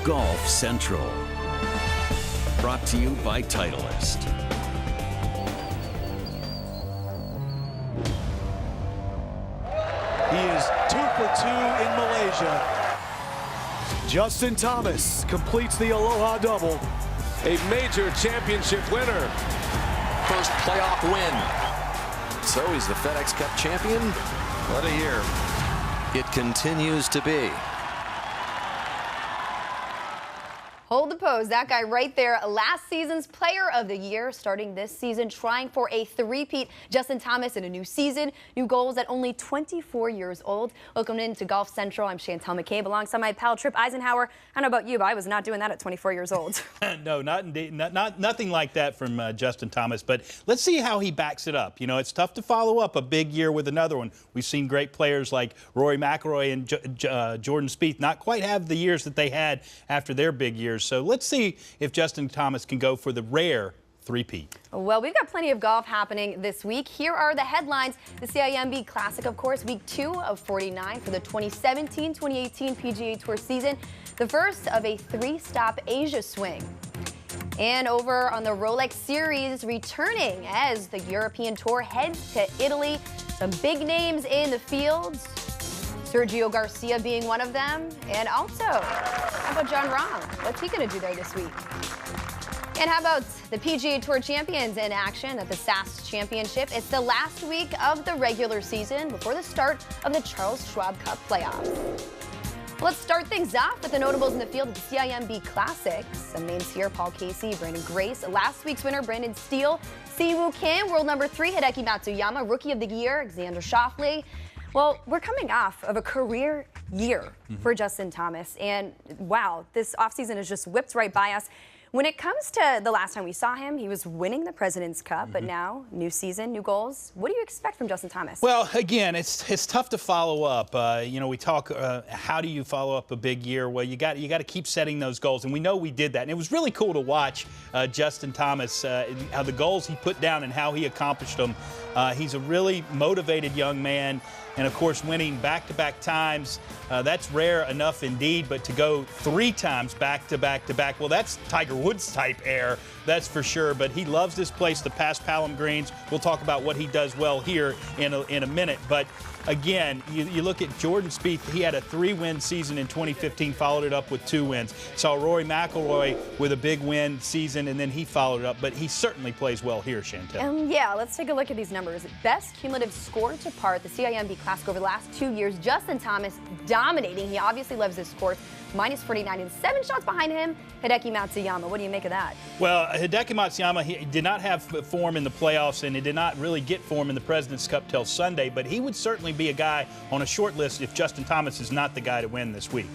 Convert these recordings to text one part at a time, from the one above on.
Golf Central. Brought to you by Titleist. He is 2 for 2 in Malaysia. Justin Thomas completes the Aloha double. A major championship winner. First playoff win. So he's the FedEx Cup champion. What a year. It continues to be. Hold the pose. That guy right there, last season's Player of the Year, starting this season, trying for a three-peat. Justin Thomas in a new season, new goals at only 24 years old. Welcome into Golf Central. I'm Chantel McCabe alongside my pal Trip Eisenhower. I don't know about you, but I was not doing that at 24 years old. No, nothing like that from Justin Thomas. But let's see how he backs it up. You know, it's tough to follow up a big year with another one. We've seen great players like Rory McIlroy and Jordan Spieth not quite have the years that they had after their big years. So let's see if Justin Thomas can go for the rare three-peat. Well, we've got plenty of golf happening this week. Here are the headlines. The CIMB Classic, of course, week 2 of 49 for the 2017-2018 PGA Tour season. The first of a 3-stop Asia swing. And over on the Rolex Series, returning as the European Tour heads to Italy. Some big names in the field. Sergio Garcia being one of them. And also, how about John Rahm? What's he going to do there this week? And how about the PGA Tour champions in action at the SAS Championship? It's the last week of the regular season before the start of the Charles Schwab Cup playoffs. Let's start things off with the notables in the field of the CIMB Classic. Some names here: Paul Casey, Brandon Grace, last week's winner Brandon Steele, Siwoo Kim, world number 3 Hideki Matsuyama, Rookie of the Year Xander Schauffele. Well, we're coming off of a career year for Justin Thomas, and wow, this offseason has just whipped right by us. When it comes to the last time we saw him, he was winning the President's Cup, but now, new season, new goals. What do you expect from Justin Thomas? Well, again, it's tough to follow up. You know, we talk, how do you follow up a big year? Well, you got to keep setting those goals, and we know we did that. And it was really cool to watch Justin Thomas, how the goals he put down and how he accomplished them. He's a really motivated young man. And, of course, winning back-to-back times, that's rare enough indeed. But to go 3 times back-to-back-to-back, well, that's Tiger Woods-type air, that's for sure. But he loves this place, the Paspalum Greens. We'll talk about what he does well here in a minute. But, again, you look at Jordan Spieth. He had a 3-win season in 2015, followed it up with 2 wins. Saw Rory McIlroy with a big win season, and then he followed it up. But he certainly plays well here, Chantel. Yeah, let's take a look at these numbers. Best cumulative score to par at the CIMB Classic over the last 2 years. Justin Thomas dominating. He obviously loves this course. Minus 49 and 7 shots behind him, Hideki Matsuyama. What do you make of that? Well, Hideki Matsuyama, he did not have form in the playoffs, and he did not really get form in the President's Cup till Sunday, but he would certainly be a guy on a short list if Justin Thomas is not the guy to win this week.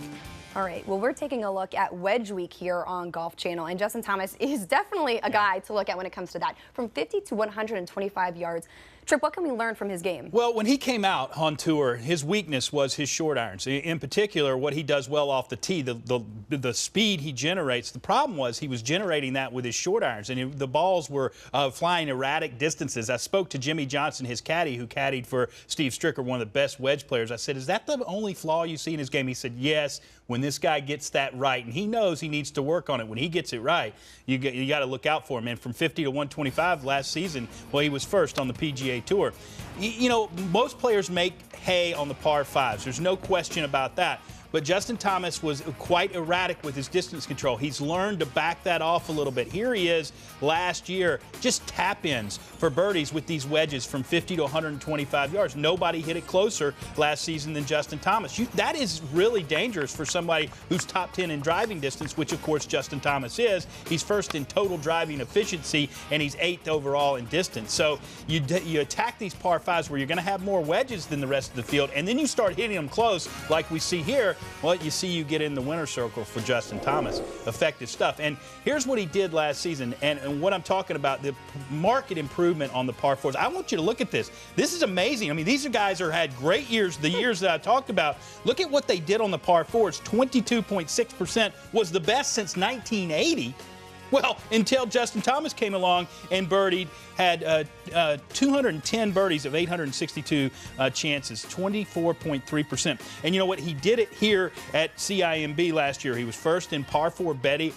All right, well, we're taking a look at Wedge Week here on Golf Channel, and Justin Thomas is definitely a guy to look at when it comes to that. From 50 to 125 yards. Trip, what can we learn from his game? Well, when he came out on tour, his weakness was his short irons. In particular, what he does well off the tee, the speed he generates. The problem was he was generating that with his short irons, and the balls were flying erratic distances. I spoke to Jimmy Johnson, his caddy, who caddied for Steve Stricker, one of the best wedge players. I said, is that the only flaw you see in his game? He said, yes, when this guy gets that right, and he knows he needs to work on it. When he gets it right, you got to look out for him. And from 50 to 125 last season, well, he was first on the PGA Tour. You know, most players make hay on the par 5s. There's no question about that. But Justin Thomas was quite erratic with his distance control. He's learned to back that off a little bit. Here he is last year, just tap-ins for birdies with these wedges from 50 to 125 yards. Nobody hit it closer last season than Justin Thomas. That is really dangerous for somebody who's top 10 in driving distance, which, of course, Justin Thomas is. He's first in total driving efficiency, and he's 8th overall in distance. So you attack these par 5s where you're going to have more wedges than the rest of the field, and then you start hitting them close like we see here. Well, you get in the winner's circle for Justin Thomas. Effective stuff. And here's what he did last season, and what I'm talking about, the market improvement on the par 4s. I want you to look at this. This is amazing. I mean, these guys had great years, the years that I talked about. Look at what they did on the par 4s. 22.6% was the best since 1980. Well, until Justin Thomas came along and birdied, had 210 birdies of 862 chances, 24.3%. And you know what? He did it here at CIMB last year. He was first in par 4 birdie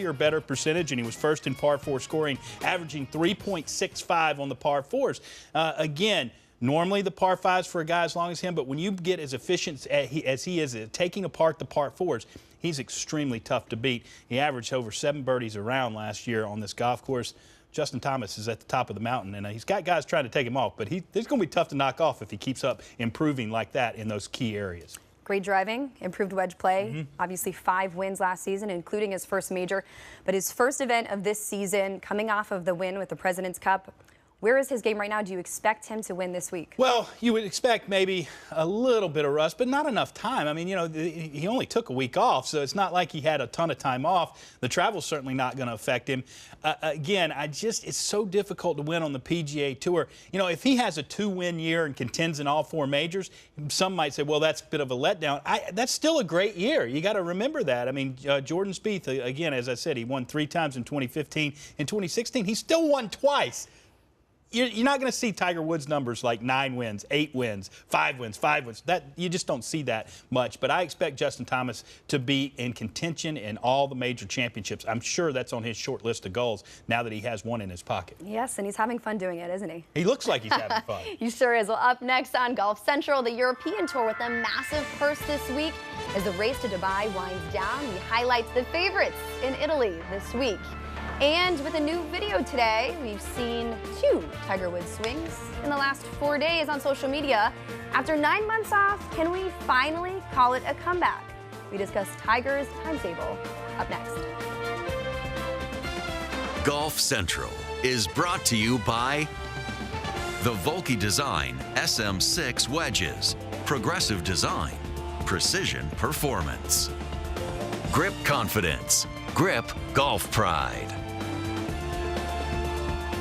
or better percentage, and he was first in par 4 scoring, averaging 3.65 on the par 4s. Again, normally the par 5s for a guy as long as him, but when you get as efficient as he is at taking apart the par 4s, he's extremely tough to beat. He averaged over 7 birdies a round last year on this golf course. Justin Thomas is at the top of the mountain, and he's got guys trying to take him off, but he's going to be tough to knock off if he keeps up improving like that in those key areas. Great driving, improved wedge play, obviously 5 wins last season, including his first major, but his first event of this season, coming off of the win with the President's Cup. Where is his game right now? Do you expect him to win this week? Well, you would expect maybe a little bit of rust, but not enough time. I mean, you know, he only took a week off, so it's not like he had a ton of time off. The travel's certainly not going to affect him. Again, it's so difficult to win on the PGA Tour. You know, if he has a 2-win year and contends in all 4 majors, some might say, well, that's a bit of a letdown. That's still a great year. You got to remember that. I mean, Jordan Spieth, again, as I said, he won 3 times in 2015. In 2016, he still won twice. You're not going to see Tiger Woods numbers like 9 wins, 8 wins, 5 wins, 5 wins. You just don't see that much. But I expect Justin Thomas to be in contention in all the major championships. I'm sure that's on his short list of goals now that he has one in his pocket. Yes, and he's having fun doing it, isn't he? He looks like he's having fun. He sure is. Well, up next on Golf Central, the European Tour with a massive purse this week. As the race to Dubai winds down, we highlight the favorites in Italy this week. And with a new video today, we've seen 2 Tiger Woods swings in the last 4 days on social media. After 9 months off, can we finally call it a comeback? We discuss Tiger's timetable up next. Golf Central is brought to you by the Volkey Design SM6 wedges, progressive design, precision performance. Grip Confidence, Grip Golf Pride.